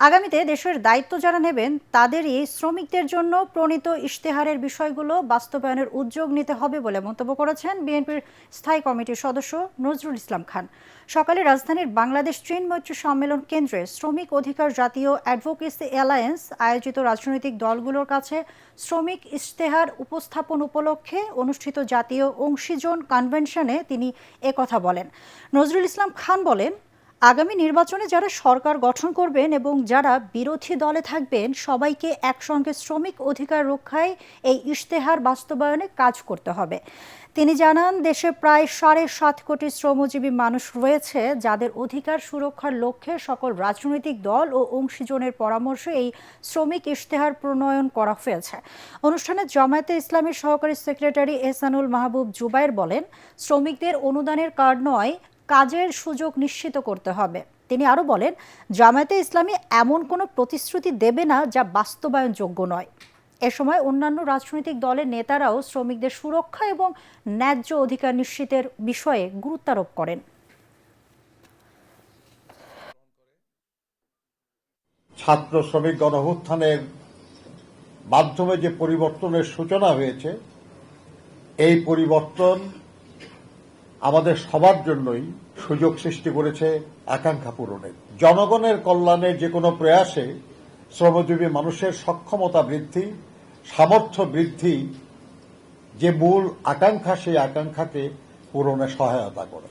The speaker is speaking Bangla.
আগামীতে দেশের দায়িত্ব যারা নেবেন তাদেরই শ্রমিকদের জন্য প্রণীত ইশতেহারের বিষয়গুলো বাস্তবায়নের উদ্যোগ নিতে হবে বলে মন্তব্য করেছেন বিএনপির স্থায়ী কমিটির সদস্য নজরুল ইসলাম খান। সকালে রাজধানীর বাংলাদেশ ট্রেন মৈত্রী সম্মেলন কেন্দ্রে শ্রমিক অধিকার জাতীয় অ্যাডভোকেসি অ্যালায়েন্স আয়োজিত রাজনৈতিক দলগুলোর কাছে শ্রমিক ইশতেহার উপস্থাপন উপলক্ষে অনুষ্ঠিত জাতীয় অংশীজন কনভেনশনে তিনি একথা বলেন। নজরুল ইসলাম খান বলেন, আগামী নির্বাচনে যারা সরকার গঠন করবেন এবং যারা বিরোধী দলে থাকবেন সবাইকে একসঙ্গে শ্রমিক অধিকার রক্ষায় এই ইশতেহার বাস্তবায়নে কাজ করতে হবে। তিনি জানান, দেশে প্রায় 7.5 কোটি শ্রমজীবী মানুষ রয়েছে যাদের অধিকার সুরক্ষার লক্ষ্যে সকল রাজনৈতিক দল ও অংশীজনের পরামর্শে এই শ্রমিক ইশতেহার প্রণয়ন করা হয়েছে। অনুষ্ঠানে জামায়াতে ইসলামীর সহকারী সেক্রেটারি এহসানুল মাহবুব জুবায়ের বলেন, শ্রমিকদের অনুদানের কার্ড নয়, কাজের সুযোগ নিশ্চিত করতে হবে। তিনি আরও বলেন, জামায়াতে ইসলামী এমন কোনো প্রতিশ্রুতি দেবে না যা বাস্তবায়নযোগ্য নয়। এ সময় অন্যান্য রাজনৈতিক দলের নেতারাও শ্রমিকদের সুরক্ষা এবং ন্যায্য অধিকার নিশ্চিতের বিষয়ে গুরুত্ব আরোপ করেন। ছাত্র শ্রমিক গণঅভ্যুত্থানের মাধ্যমে যে পরিবর্তনের সূচনা হয়েছে, এই পরিবর্তন আমাদের সবার জন্যই সুযোগ সৃষ্টি করেছে আকাঙ্ক্ষা পূরণের। জনগণের কল্যাণের যে কোনো প্রয়াসে শ্রমজীবী মানুষের সক্ষমতা বৃদ্ধি, সামর্থ্য বৃদ্ধি যে মূল আকাঙ্ক্ষা, সেই আকাঙ্ক্ষাকে পূরণে সহায়তা করে।